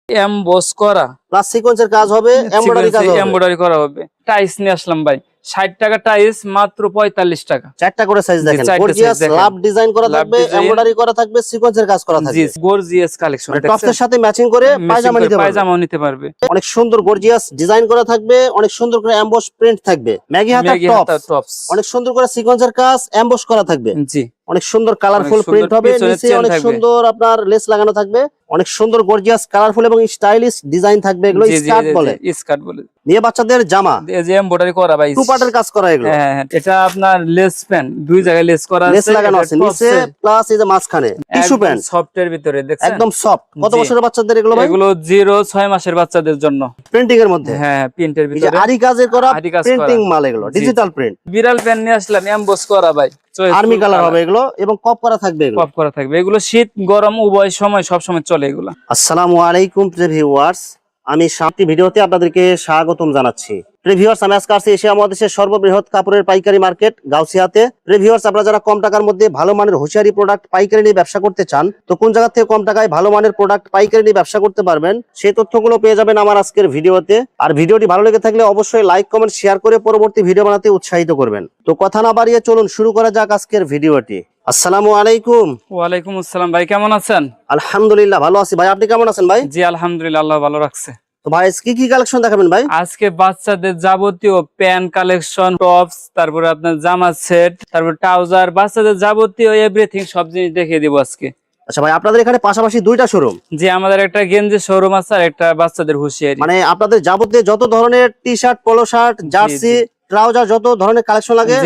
Emboss করা plus সিকোয়েন্সের কাজ হবে, এমব্রয়ডারি কাজ হবে, এমব্রয়ডারি করা হবে। টাইস নিয়ে আসলাম ভাই, 60 টাকা টাইস, মাত্র 45 টাকা। চারটা করে সাইজ দেখেন, গর্জিয়াস লাভ ডিজাইন করা থাকবে, এমব্রয়ডারি করা থাকবে, সিকোয়েন্সের কাজ করা থাকবে। জি, গর্জিয়াস কালেকশন, টপসের সাথে ম্যাচিং করে পায়জামা নিতে পারবে। অনেক সুন্দর গর্জিয়াস ডিজাইন করা থাকবে, অনেক সুন্দর করে এমবস প্রিন্ট থাকবে, ম্যাগি হাতার টপস, অনেক সুন্দর করে সিকোয়েন্সের কাজ এমবস করা থাকবে। জি, অনেক সুন্দর কালারফুল প্রিন্ট হবে, নিচে অনেক সুন্দর আপনার লেস লাগানো থাকবে, অনেক সুন্দর গর্জিয়াস কালারফুল এবং স্টাইলিশ ডিজাইন থাকবে। এগুলো স্কার্ট বলে, স্কার্ট বলে। মেয়ে বাচ্চাদের জামা, এই যে এমব্রয়ডারি করা ভাই, টু পার্টের কাজ করা এগুলো। হ্যাঁ, এটা আপনার লেস প্যান্ট, দুই জায়গায় লেস করা আছে, লেস লাগানো আছে নিচে প্লাস এই যে মাঝখানে টিস্যু প্যান্ট, সফটের ভিতরে দেখছেন, একদম সফট। কত বছরের বাচ্চাদের এগুলো ভাই? এগুলো 0-6 মাসের বাচ্চাদের জন্য, প্রিন্টিং এর মধ্যে। হ্যাঁ, প্রিন্টের ভিতরে আরি কাজের করা প্রিন্টিং মাল, এগুলো ডিজিটাল প্রিন্ট। বিড়াল প্যান্ট নিয়ে আসলাম এমবস করা ভাই, আর্মি কালার হবে এগুলো এবং কপ করা থাকবে, এগুলো কপ করা থাকবে। এগুলো শীত গরম উভয় সময় সব সময় চলে এগুলো। আসসালামু আলাইকুম প্রিয় ভিউয়ার্স, আমি শান্তি ভিডিওতে আপনাদেরকে স্বাগতম জানাচ্ছি। প্রিয় ভিউয়ার্স, আমি আজকে আসছি এশিয়া মহাদেশের সর্ববৃহৎ কাপড়ের পাইকারি মার্কেট গাউসিয়াতে। প্রিয় ভিউয়ার্স, আপনারা যারা কম টাকার মধ্যে ভালো মানের হুঁশিয়ারি প্রোডাক্ট পাইকারি নিয়ে ব্যবসা করতে চান, তো কোন জায়গা থেকে কম টাকায় ভালো মানের প্রোডাক্ট পাইকারি নিয়ে ব্যবসা করতে পারবেন, সেই তথ্যগুলো পেয়ে যাবেন আমার আজকের ভিডিওতে। আর ভিডিওটি ভালো লেগে থাকলে অবশ্যই লাইক কমেন্ট শেয়ার করে পরবর্তী ভিডিও বানাতে উৎসাহিত করবেন। তো কথা না বাড়িয়ে চলুন শুরু করা যাক আজকের ভিডিওটি। আসসালামু আলাইকুম। ওয়ালাইকুম আসসালাম ভাই, কেমন আছেন? আলহামদুলিল্লাহ ভালো আছি ভাই, আপনি কেমন আছেন ভাই? জি আলহামদুলিল্লাহ, আল্লাহ ভালো রাখছে। তো ভাই কি কি কালেকশন দেখাবেন ভাই? আজকে বাচ্চাদের যাবতীয় প্যান্ট কালেকশন, টপস, তারপরে আপনার জামা সেট, তারপর ট্রাউজার, বাচ্চাদের যাবতীয় এভরিথিং সব জিনিস দেখিয়ে দিব আজকে। আচ্ছা ভাই, আপনাদের এখানে পাশাপাশি দুইটা শোরুম? জি, আমাদের একটা গেঞ্জি শোরুম আছে আর একটা বাচ্চাদের হুঁশিয়ারি। মানে আপনাদের যাবতীয় যত ধরনের T shirt, polo shirt, jersey, trouser, যত ধরনের কালেকশন লাগে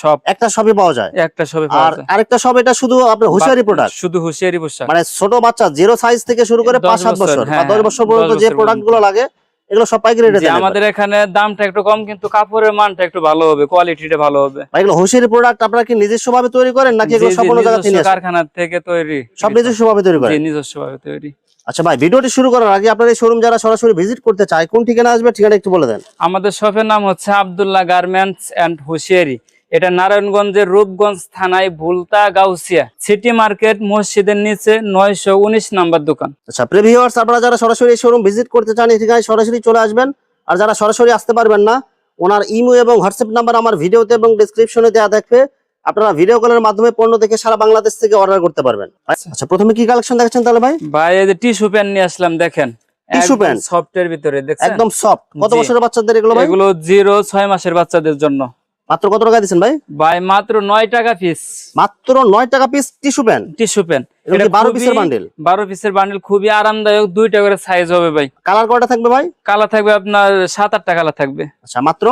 সব একটা শপে পাওয়া যায়। একটা শপে পাওয়া যায়। আর আরেকটা শপ এটা শুধু আপনার হুঁশিয়ারি প্রোডাক্ট, শুধু হুঁশিয়ারি পোশাক, মানে ছোট বাচ্চা 0 সাইজ থেকে শুরু করে 5-7 বছর বা 10 বছর পর্যন্ত যে প্রোডাক্ট গুলো লাগে এগুলো সব পাইকারি রেটে দেন। আমাদের এখানে দামটা একটু কম, কিন্তু কাপড়ের মানটা একটু ভালো হবে, কোয়ালিটিটা ভালো হবে। ভাই এগুলো হুঁশিয়ারি প্রোডাক্ট আপনারা কি নিজস্ব ভাবে তৈরি করেন নাকি এগুলো সব অন্য জায়গা থেকে আসে? কারখানা থেকে তৈরি, সব নিজস্ব ভাবে তৈরি করেন? জি, নিজস্ব ভাবে তৈরি। আচ্ছা ভাই, ভিডিওটি শুরু করার আগে আপনার এই শোরুম যারা সরাসরি ভিজিট করতে চায় কোন ঠিকানা আসবে, ঠিকানা একটু বলে দেন। আমাদের শপের নাম হচ্ছে আব্দুল্লাহ গার্মেন্টস এন্ড হুঁশিয়ারি। এটা নারায়ণগঞ্জের রূপগঞ্জ থানায় ভুলতা গাউসিয়া সিটি মার্কেট মসজিদের নিচে 919 নাম্বার দোকান। আচ্ছা প্রিয় ভিউয়ার্স, আপনারা যারা সরাসরি এই শোরুম ভিজিট করতে চান এই ঠিকানায় সরাসরি চলে আসবেন। আর যারা সরাসরি আসতে পারবেন না, ওনার ইমো এবং হোয়াটসঅ্যাপ নাম্বার আমার ভিডিওতে এবং ডেসক্রিপশনে দেওয়া থাকবে, আপনারা ভিডিও কলের মাধ্যমে পণ্য দেখে সারা বাংলাদেশ থেকে অর্ডার করতে পারবেন। আচ্ছা প্রথমে কি কালেকশন দেখাচ্ছেন তাহলে ভাই? ভাই এই যে টিস্যু প্যান্ট নিয়ে আসলাম, দেখেন টিস্যু প্যান্ট সফটের ভিতরে, দেখছেন একদম সফট। কত বছরের বাচ্চাদের এগুলো ভাই? এগুলো 0-6 মাসের বাচ্চাদের জন্য। মাত্র কত টাকা দিচ্ছেন ভাই? ভাই মাত্র 9 টাকা পিস। মাত্র 9 টাকা piece tissue pant. Tissue pant এটা 12 পিসের বান্ডেল। 12 পিসের বান্ডেল, খুবই আরামদায়ক, 2টা করে সাইজ হবে ভাই। কালার কয়টা থাকবে ভাই? কালার থাকবে আপনার 7-8টা কালার থাকবে। আচ্ছা মাত্র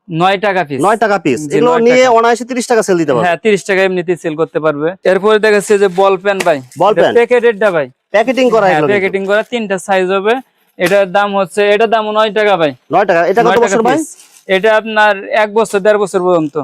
9 টাকা পিস। 9 টাকা পিস। এগুলো নিয়ে অনায়াসে 30 টাকা সেল দিতে পারবে। হ্যাঁ, 30 টাকা এমনিতেই সেল করতে পারবে। এরপরে দেখাচ্ছে যে বল পেন ভাই, বল পেন প্যাকেটেডটা ভাই, প্যাকেটিং করা এগুলো, প্যাকেটিং করা, 3টা সাইজ হবে। এটার দাম হচ্ছে, এটার দাম 9 টাকা ভাই। 9 টাকা। এটা কত বছর ভাই? এটা আপনার 1 বছর 1.5 বছর পর্যন্ত।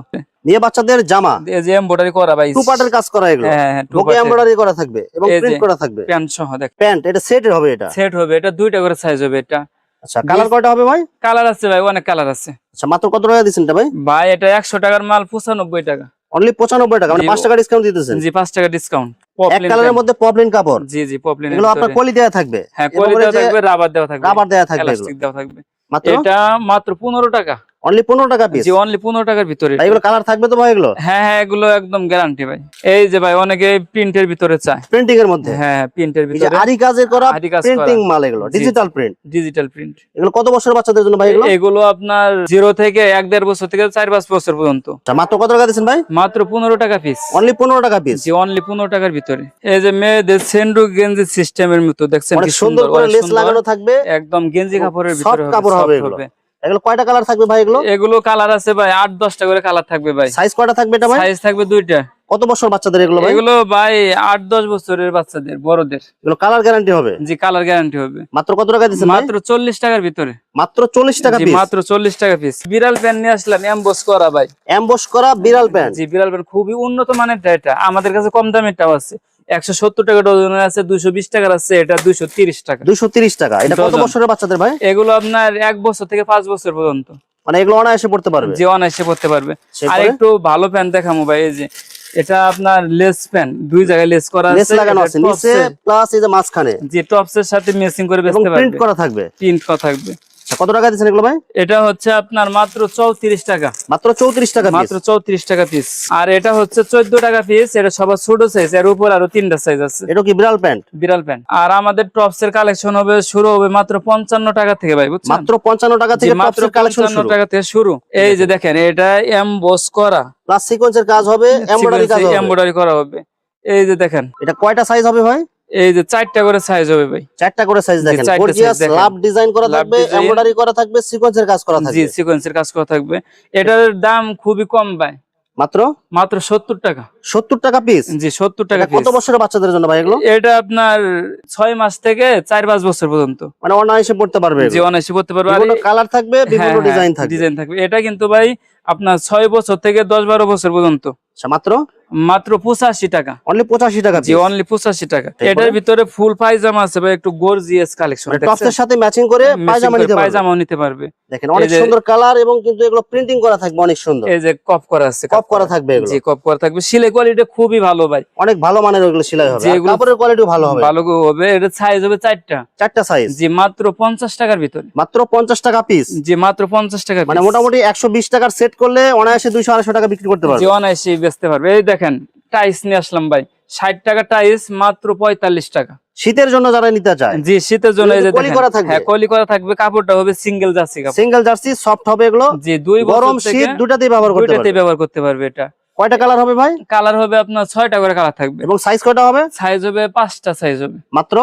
মেয়ে বাচ্চাদের জামা, এই যে এমব্রয়ডারি করা ভাই, টু পার্টের কাজ করা এগুলো। হ্যাঁ, ওকে এমব্রয়ডারি করা থাকবে এবং প্রিন্ট করা থাকবে। প্যান্ট সহ দেখ, প্যান্ট এটা সেটের হবে, এটা সেট হবে, এটা 2টা করে সাইজ হবে এটা। আচ্ছা কালার কয়টা হবে ভাই? কালার আছে ভাই, অনেক কালার আছে। আচ্ছা মাত্র কত টাকা দিচ্ছেন এটা ভাই? ভাই এটা 100 টাকার মাল 95 টাকা। অনলি 95 টাকা, মানে 5 টাকা ডিসকাউন্ট দিতেছেন? জি, 5 টাকা ডিসকাউন্ট। এক কালারের মধ্যে পপলিন কাপড়। জি জি, পপলিন। এগুলো আপনার পলি দেয়া থাকবে? হ্যাঁ, পলি দেওয়া থাকবে, রাবার দেওয়া থাকবে, রাবার দেয়া থাকবে, এলাস্টিক দেওয়া থাকবে। মাত্র এটা মাত্র 15 টাকা। অনলি 15 টাকা পিস? জি, অনলি 15 টাকার ভিতরে। এগুলো কালার থাকবে তো ভাই এগুলো? হ্যাঁ হ্যাঁ, এগুলো একদম গ্যারান্টি ভাই। এই যে ভাই, অনেকে প্রিন্টের ভিতরে চায়, প্রিন্টিং এর মধ্যে। হ্যাঁ, প্রিন্টের ভিতরে আরি কাজের করা প্রিন্টিং মাল, এগুলো ডিজিটাল প্রিন্ট। Digital print. এগুলো কত বছরের বাচ্চাদের জন্য ভাই এগুলো? এগুলো আপনার 0 থেকে 1-1.5 বছর থেকে 4-5 বছর পর্যন্ত। মাত্র কত টাকা দিচ্ছেন ভাই? মাত্র 15 টাকা পিস। অনলি 15 টাকা পিস? জি, অনলি 15 টাকার ভিতরে। এই যে মেয়েদের সেন্ডু গেঞ্জি সিস্টেমের মতো, দেখছেন কি সুন্দর করে লেস লাগানো থাকবে, একদম গেঞ্জি কাপড়ের ভিতরে সফট কাপড় হবে এগুলো। এগুলো কয়টা কালার থাকবে ভাই এগুলো? এগুলো কালার আছে ভাই 8-10টা করে কালার থাকবে ভাই। সাইজ কয়টা থাকবে এটা ভাই? সাইজ থাকবে 2টা। কত বছর বাচ্চাদের এগুলো ভাই? এগুলো ভাই 8-10 বছরের বাচ্চাদের, বড়দের। এগুলো কালার গ্যারান্টি হবে? জি, কালার গ্যারান্টি হবে। মাত্র কত টাকা দিচ্ছেন ভাই? মাত্র 40 টাকার ভিতরে। মাত্র 40 টাকা পিস? মাত্র 40 টাকা পিস। বিড়াল প্যান্ট নিয়ে আসলাম এমবস করা ভাই। এমবস করা বিড়াল প্যান্ট? জি, বিড়াল প্যান্ট খুবই উন্নত মানের। এটা আমাদের কাছে কম দামেরটাও আছে, 170 টাকা ডজনের আছে, 220 টাকার আছে, এটা 230 টাকা। 230 টাকা। এটা কত বছরের বাচ্চাদের ভাই? এগুলো আপনার 1 বছর থেকে 5 বছর পর্যন্ত। মানে এগুলো অনায়াসে পড়তে পারবে? জি, অনায়াসে পড়তে পারবে। আর একটু ভালো প্যান্ট দেখামু ভাই, এই যে এটা আপনার লেস প্যান, দুই জায়গায় লেস করা লেস আছে, লাগানো এটা আছে নিচে টপসের- প্লাস এই যে মাঝখানে, জি টপসের সাথে ম্যাচিং করে এবং বেচতে প্রিন্ট পারবে, করা থাকবে। প্রিন্ট করা থাকবে। আচ্ছা, কত টাকা দিচ্ছেন এগুলো ভাই? এটা হচ্ছে আপনার মাত্র 34 টাকা, মাত্র 34 টাকা পিস। মাত্র 34 টাকা পিস। আর এটা হচ্ছে 14 টাকা পিস, এটা সবার ছোট সাইজ, এর উপর আরো 3টা সাইজ আছে, এটা কি বিড়াল প্যান্ট? বিড়াল প্যান্ট। আর আমাদের টপসের কালেকশন হবে শুরু হবে মাত্র 55 টাকা থেকে ভাই, বুঝছেন? মাত্র 55 টাকা জি, থেকে মাত্র টপসের কালেকশন 55 শুরু। টাকা থেকে শুরু। এই যে দেখেন এটা এমবস করা, প্লাস সিকোয়েন্সের কাজ হবে, এমব্রয়ডারি কাজ হবে। এমব্রয়ডারি করা হবে। এই যে দেখেন এটা কয়টা সাইজ হবে ভাই? এই যে 4টা করে সাইজ হবে ভাই, 4টা করে সাইজ জি, দেখেন। 4টা গর্জিয়াস size দেখেন। লাভ ডিজাইন করা লাভ থাকবে, design। এমব্রয়ডারি করা থাকবে, সিকোয়েন্সের কাজ করা জি থাকবে। সিকোয়েন্সের কাজ করা থাকবে। এটার দাম খুবই কম ভাই, মাত্র মাত্র 70 টাকা। 70 টাকা পিস। জি 70 টাকা এটা কত piece। বছরের বাচ্চাদের জন্য ভাই এগুলো? এটা আপনার 6 মাস থেকে 4-5 বছর পর্যন্ত, মানে অনায়াসে পড়তে পারবে জি এগুলো। অনায়াসে করতে পারবে। আর বিভিন্ন কালার থাকবে, বিভিন্ন ডিজাইন থাকবে। ডিজাইন থাকবে। এটা কিন্তু ভাই আপনার 6 বছর থেকে 10-12 বছর পর্যন্ত, আচ্ছা, মাত্র মাত্র 85 টাকা। অনলি 85 টাকা জি পিস। অনলি 85 টাকা। এরপরে? এটার ভিতরে ফুল পায়জামা আছে ভাই, একটু গর্জিয়াস কালেকশন, মানে টপসের সাথে ম্যাচিং করে পায়জামা নিতে পারবে। পায়জামাও নিতে পারবে। দেখেন অনেক এই যে- সুন্দর কালার, এবং কিন্তু এগুলো প্রিন্টিং করা থাকবে অনেক সুন্দর। এই যে কপ করা আছে, কপ করা থাকবে এগুলো। জি কপ করা থাকবে। সিলাই কোয়ালিটি খুবই ভালো ভাই, অনেক ভালো মানের ওগুলো সেলাই হবে, আর যেগুলো- কাপড়ের কোয়ালিটিও ভালো হবে। ভালো হবে। এটা সাইজ হবে 4টা, 4টা সাইজ, জি মাত্র 50 টাকার ভিতরে, মাত্র 50 টাকা পিস। জি মাত্র 50 টাকা মানে piece। মোটামুটি 120 টাকার সেট করলে অনায়াসে 200-250 টাকা বিক্রি করতে পারবে। জি অনায়াসে বেচতে পারবে। এই দেখেন টাইস নিয়ে আসলাম ভাই, 60 টাকা টাইস, মাত্র 45 টাকা। শীতের জন্য যারা নিতে চায়, জি শীতের জন্য এই যে কলি দেখেন, করা থাকবে। হ্যাঁ কলি করা থাকবে। কাপড়টা হবে সিঙ্গেল জার্সি কাপড়, সিঙ্গেল জার্সি, সফট হবে এগুলো। জি 2 গরম বছর থেকে শীত দুটাতেই ব্যবহার করতে দুইটাতে পারবে। ব্যবহার করতে পারবে। এটা কয়টা কালার হবে ভাই? কালার হবে আপনার 6টা করে কালার থাকবে, এবং সাইজ কয়টা হবে? সাইজ হবে 5টা সাইজ হবে, মাত্র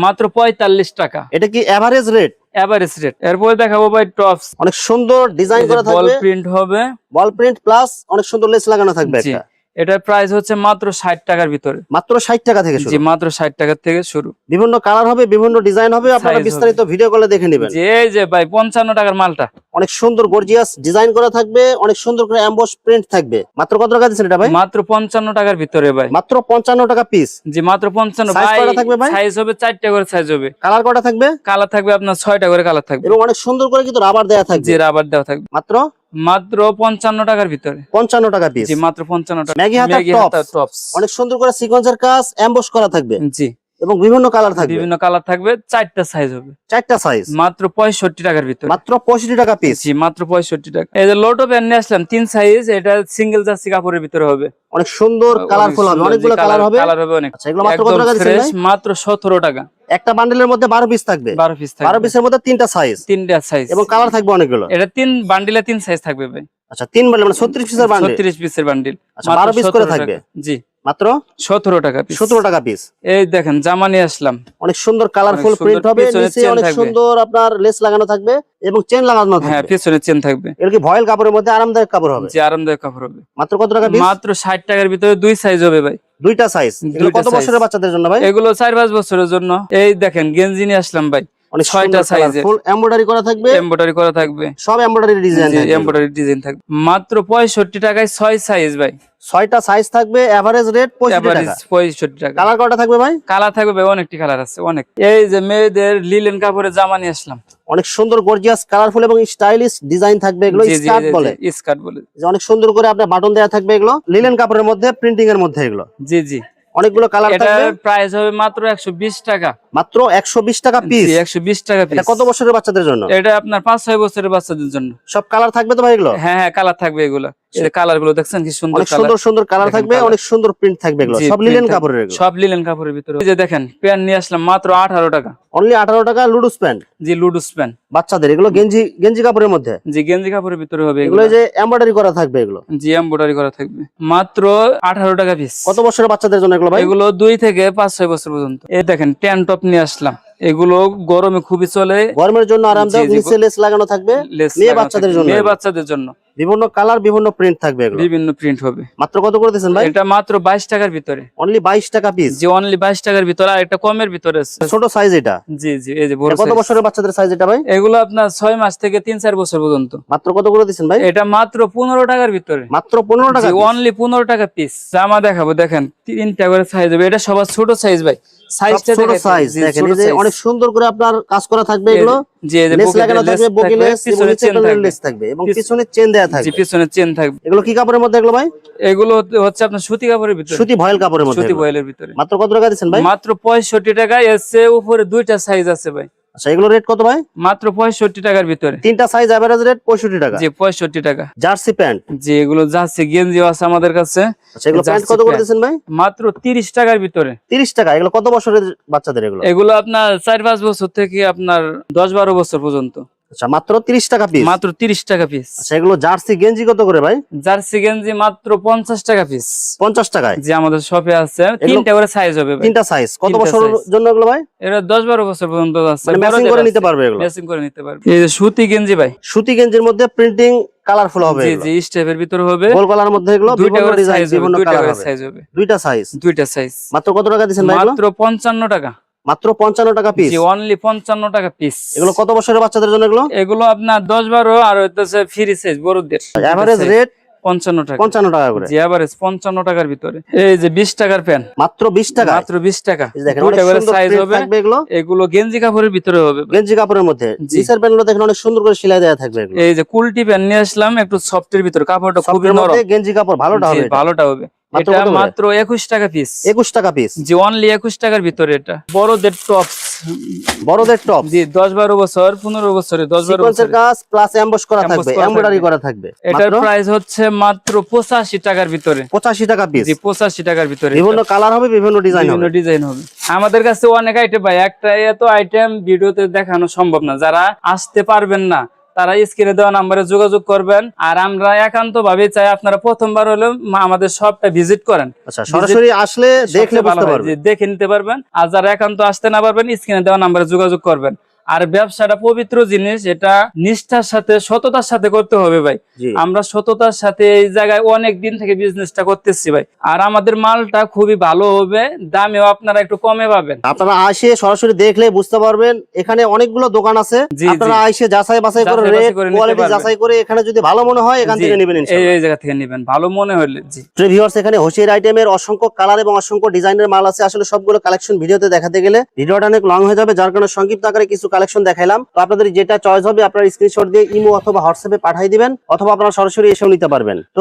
মাত্র 45 টাকা এটা কি এভারেজ রেট? Average rate. এরপরে দেখাবো ভাই টপস, অনেক সুন্দর ডিজাইন করা বল থাকবে, প্রিন্ট হবে, বল প্রিন্ট প্লাস অনেক সুন্দর লেস লাগানো থাকবে জি একটা। এটার প্রাইস হচ্ছে মাত্র 60 টাকার ভিতরে, মাত্র 60 টাকা থেকে শুরু। জি মাত্র 60 টাকা থেকে শুরু। বিভিন্ন কালার হবে, বিভিন্ন ডিজাইন হবে, আপনারা Size বিস্তারিত ভিডিও কলে দেখে নেবেন। যে এই যে ভাই 55 টাকার মালটা, অনেক সুন্দর গর্জিয়াস ডিজাইন করা থাকবে, অনেক সুন্দর করে এমবস প্রিন্ট থাকবে। মাত্র কত টাকা দিচ্ছেন এটা ভাই? মাত্র 55 টাকার ভিতরে ভাই, মাত্র 55 টাকা পিস। জি মাত্র 55। Size ভাই কয়টা থাকবে ভাই? সাইজ হবে 4টা করে সাইজ হবে, কালার কয়টা থাকবে? কালার থাকবে আপনার 6টা করে কালার থাকবে, এবং অনেক সুন্দর করে কিন্তু রাবার দেয়া থাকবে। জি রাবার দেওয়া থাকবে। মাত্র মাত্র 55 টাকার ভিতরে, 55 টাকা পিস। জি মাত্র 55 টাকা। ম্যাগি হাতা টপস, অনেক সুন্দর করে সিকোয়েন্সের কাজ এমবস করা থাকবে, জি এবং বিভিন্ন কালার থাকবে, বিভিন্ন কালার থাকবে। 4টা সাইজ হবে, 4টা সাইজ, মাত্র 65 টাকার ভিতরে, মাত্র 65 টাকা পিস। জি মাত্র 65 টাকা। এই যে লোটো প্যান্ট নিয়ে আসলাম 3 সাইজ, এটা সিঙ্গেল জার্সি কাপড়ের ভিতরে হবে, অনেক সুন্দর কালারফুল হবে, অনেকগুলো কালার হবে। কালার হবে অনেক। আচ্ছা, এগুলো মাত্র কত একদম টাকা দিচ্ছেন fresh, ভাই? মাত্র 17 টাকা। একটা বান্ডেলের মধ্যে 12 পিস থাকবে, 12 পিস 12 থাকবে, পিসের মধ্যে 3টা সাইজ, 3টা সাইজ, এবং কালার থাকবে অনেকগুলো। এটা 3 বান্ডিলে 3 সাইজ থাকবে ভাই। আচ্ছা, 3 বান্ডেল মানে 36 পিসের বান্ডেল, 36 পিসের বান্ডিল, আচ্ছা, 12 পিস করে থাকবে। জি মাত্র সতেরো টাকা পিস। 17 টাকা পিস। এই দেখেন জামা নিয়ে আসলাম, অনেক সুন্দর কালারফুল অনেক প্রিন্ট সুন্দর, হবে, পিছনে নিচে chain অনেক থাকবে। সুন্দর আপনার লেস লাগানো থাকবে এবং চেন লাগানো হ্যাঁ থাকবে। পিছনে চেন থাকবে, এর কি ভয়েল কাপড়ের মধ্যে আরামদায়ক কাপড় হবে। যে আরামদায়ক কাপড় হবে। মাত্র কত টাকা পিস? মাত্র 60 টাকার ভিতরে 2 সাইজ হবে ভাই, দুইটা সাইজ। এগুলো দুইটা কত size। বছরের বাচ্চাদের জন্য ভাই? এগুলো 4-5 বছরের জন্য। এই দেখেন গেঞ্জি নিয়ে আসলাম ভাই, অনেক 6টা সাইজের, ফুল এমব্রয়ডারি করা থাকবে, এমব্রয়ডারি করা থাকবে, সব এমব্রয়ডারি ডিজাইন থাকবে। এমব্রয়ডারি ডিজাইন থাকবে। মাত্র 65 টাকায় 6 সাইজ ভাই, 6টা সাইজ থাকবে, এভারেজ রেট 65 এভারেজ টাকা। 65 টাকা। কালার কয়টা থাকবে ভাই? কালার থাকবে ভাই অনেকটি কালার আছে অনেক। এই যে মেয়েদের লিলেন কাপড়ের জামা নিয়ে আসলাম, অনেক সুন্দর গর্জিয়াস কালারফুল এবং স্টাইলিশ ডিজাইন থাকবে, এগুলো স্কার্ট বলে। স্কার্ট বলে, যে অনেক সুন্দর করে আপনার বাটন দেয়া থাকবে, এগুলো লিলেন কাপড়ের মধ্যে প্রিন্টিং এর মধ্যে, এগুলো জি জি। অনেকগুলো কালার থাকবে। এটার প্রাইস হবে মাত্র 120 টাকা, মাত্র 120 টাকা পিস। 120 টাকা পিস। এটা কত বছরের বাচ্চাদের জন্য? এটা আপনার 5-6 বছরের বাচ্চাদের জন্য। সব কালার থাকবে তো ভাই এগুলো? হ্যাঁ হ্যাঁ কালার থাকবে এগুলো। এই যে কালার গুলো দেখছেন কি সুন্দর অনেক কালার, সুন্দর সুন্দর কালার দেখেন থাকবে, colour। অনেক সুন্দর প্রিন্ট থাকবে, এগুলো জি, সব print লিলেন থাকবে। কাপড়ের, এগুলো সব লিলেন কাপড়ের ভিতরে। এই যে দেখেন প্যান্ট নিয়ে আসলাম মাত্র 18 টাকা, অনলি 18 টাকা। লুডুস প্যান্ট জি লুডুস প্যান্ট, বাচ্চাদের, এগুলো গেঞ্জি গেঞ্জি কাপড়ের মধ্যে, জি গেঞ্জি কাপড়ের ভিতরে হবে এগুলো এগুলো। যে এমব্রয়ডারি করা থাকবে, এগুলো জি এমব্রয়ডারি করা থাকবে, মাত্র 18 টাকা পিস। কত বছরের বাচ্চাদের জন্য এগুলো ভাই? এগুলো 2 থেকে 5-6 বছর পর্যন্ত। এই দেখেন ট্যান টপ নিয়ে আসলাম, এগুলো গরমে খুবই চলে, গরমের জন্য আরামদায়ক, জি, জি, নিচে লেস লাগানো থাকবে, লেস মেয়ে লাগানো বাচ্চাদের থাকবে, জন্য, মেয়ে বাচ্চাদের জন্য বিভিন্ন কালার বিভিন্ন প্রিন্ট থাকবে, এগুলো বিভিন্ন প্রিন্ট হবে। মাত্র কত করে দিচ্ছেন ভাই? এটা মাত্র 22 টাকার ভিতরে, অনলি 22 টাকা পিস। যে অনলি 22 টাকার ভিতরে। আর একটা কমের ভিতরে আছে, ছোট সাইজ এটা। জি জি এই যে বড় এটা কত size। বছরের বাচ্চাদের সাইজ এটা ভাই? এগুলো আপনার 6 মাস থেকে 3-4 বছর পর্যন্ত। মাত্র কত করে দিচ্ছেন ভাই? এটা মাত্র 15 টাকার ভিতরে, মাত্র 15 টাকা piece। অনলি 15 টাকা পিস। জামা দেখাবো দেখেন 3টা করে সাইজ হবে, এটা সবার ছোট সাইজ ভাই, সাইজটা ছোট সাইজ দেখেন, এই যে অনেক অনেক সুন্দর করে আপনার কাজ করা থাকবে এগুলো। জি এই যে লেস বুকের লাগানো লেস থাকবে, বগি থাকবে, লেস এবং পিছনে নিচে চেন থাকবে। লেস থাকবে এবং পিছনে চেন দেয়া জি থাকবে। পিছনে চেন থাকবে। এগুলো কি কাপড়ের মধ্যে এগুলো ভাই? এগুলো হচ্ছে আপনার সুতি কাপড়ের ভিতরে, সুতি ভয়েল কাপড়ের মধ্যে সুতি এগুলো। বয়েলের ভিতরে। মাত্র কত টাকা দিচ্ছেন ভাই? মাত্র 65 টাকা। এসে উপরে দুইটা সাইজ আছে ভাই। আচ্ছা এগুলো রেট কত ভাই? মাত্র 65 টাকার ভিতরে। তিনটা সাইজ এভারেজ রেট 65 টাকা। জি 65 টাকা। Jersey pant. জি এগুলো যাচ্ছে গেঞ্জিও আছে আমাদের কাছে। আচ্ছা এগুলো প্যান্ট জার্সি কত করে প্যান্ট। দিচ্ছেন ভাই? মাত্র 30 টাকার ভিতরে। 30 টাকা। এগুলো কত বছরের বাচ্চাদের এগুলো? এগুলো আপনার 4-5 বছর থেকে আপনার 10-12 বছর পর্যন্ত। আচ্ছা মাত্র 30 টাকা পিস। মাত্র 30 টাকা পিস। আচ্ছা এগুলো জার্সি গেঞ্জি কত করে ভাই? জার্সি গেঞ্জি মাত্র 50 টাকা পিস। 50 টাকায়। যে আমাদের শপে আছে তিনটা করে সাইজ হবে ভাই। তিনটা সাইজ। কত তিনটা বছরের size। জন্য এগুলো ভাই? এরা 10-12 বছর পর্যন্ত আছে। মানে ম্যাচিং করে নিতে পারবে এগুলো। ম্যাচিং করে নিতে পারবে। এই যে সুতি গেঞ্জি ভাই। সুতি গেঞ্জির মধ্যে প্রিন্টিং কালারফুল হবে জি এগুলো। জি স্টেপের ভিতর হবে। গোল গলার মধ্যে এগুলো দুইটা বিভিন্ন করে ডিজাইন, সাইজ হবে, বিভিন্ন দুইটা কালার করে হবে। সাইজ হবে। দুইটা সাইজ। দুইটা সাইজ। মাত্র কত টাকা দিচ্ছেন ভাই এগুলো? মাত্র 55 টাকা। মাত্র 55 টাকা পিস। জি অনলি 55 টাকা পিস। এগুলো কত বছরের বাচ্চাদের জন্য এগুলো? এগুলো আপনার 10-12 আর হইতেছে ফ্রি সাইজ বড়দের। এভারেজ রেট 55 টাকা। 55 টাকা করে। জি এভারেজ 55 টাকার ভিতরে। এই যে 20 টাকার প্যান্ট। মাত্র 20 টাকা। মাত্র 20 টাকা। এই দেখেন অনেক দুইটা করে সুন্দর সাইজ প্রিন্ট হবে। থাকবে এগুলো। এগুলো গেঞ্জি কাপড়ের ভিতরে হবে। গেঞ্জি কাপড়ের মধ্যে। জি। নিচের প্যান্টগুলো দেখেন অনেক সুন্দর করে সেলাই দেয়া থাকবে এগুলো। এই যে কুলটি প্যান্ট নিয়ে আসলাম একটু সফটের ভিতরে, কাপড়টা খুবই সফটের নরম। মধ্যে গেঞ্জি কাপড় ভালোটা জি, হবে এটা। ভালোটা হবে। মাত্র এটা কত করে? মাত্র 21 টাকা পিস। 21 টাকা পিস। জি অনলি 21 টাকার ভিতরে এটা। বড়দের টপস। বড়দের টপ। জি 10-12 বছর 15 বছরে 10-12 সিকোয়েন্সের বছরে। কাজ প্লাস এমবস করা Emboss থাকবে, করা এমব্রয়ডারি থাকবে। করা থাকবে। এটার মাত্র প্রাইস হচ্ছে মাত্র 85 টাকার ভিতরে। 85 টাকা পিস। জি 85 টাকার ভিতরে। বিভিন্ন কালার হবে, বিভিন্ন ডিজাইন বিভিন্ন হবে। ডিজাইন হবে। আমাদের কাছে অনেক আইটেম ভাই, একটা এত আইটেম ভিডিওতে দেখানো সম্ভব না। যারা আসতে পারবেন না তারা স্ক্রিনে দেওয়া নাম্বারে যোগাযোগ করবেন। আর আমরা একান্ত ভাবে চাই আপনারা প্রথমবার হলেও আমাদের শপটা ভিজিট করেন। আচ্ছা সরাসরি আসলে দেখলে সবচেয়ে ভালো বুঝতে হয় পারবেন। যে দেখে নিতে পারবেন। আর যারা একান্ত আসতে না পারবেন স্ক্রিনে দেওয়া নাম্বারে যোগাযোগ করবেন। আর ব্যবসাটা পবিত্র জিনিস, এটা নিষ্ঠার সাথে সততার সাথে করতে হবে ভাই। জি। আমরা সততার সাথে এই জায়গায় অনেক দিন থেকে বিজনেসটা করতেছি ভাই। আর আমাদের মালটা খুবই ভালো হবে, দামেও আপনারা একটু কমে পাবেন। আপনারা আসে সরাসরি দেখলে বুঝতে পারবেন। এখানে অনেকগুলো দোকান আছে, জি, আপনারা জি। এসে যাচাই বাছাই করে যাচাই বাছাই রেট করে নিতে কোয়ালিটি পারবেন। যাচাই করে এখানে যদি ভালো মনে হয় এখান জি, থেকে নেবেন এই ইনশাআল্লাহ। এই জায়গা থেকে নেবেন ভালো মনে হলে। জি ভিউয়ার্স এখানে হোশিয়ার আইটেমের অসংখ্য কালার এবং অসংখ্য ডিজাইনের মাল আছে। আসলে সবগুলো কালেকশন ভিডিওতে দেখাতে গেলে ভিডিওটা অনেক লং হয়ে যাবে, যার কারণে সংক্ষিপ্ত আকারে কিছু কালেকশন দেখাইলাম। তো আপনাদের যেটা চয়েস হবে আপনারা স্ক্রিনশট দিয়ে ইমো অথবা হোয়াটসঅ্যাপে পাঠিয়ে দিবেন, অথবা আপনারা সরাসরি এসেও নিতে পারবেন। তো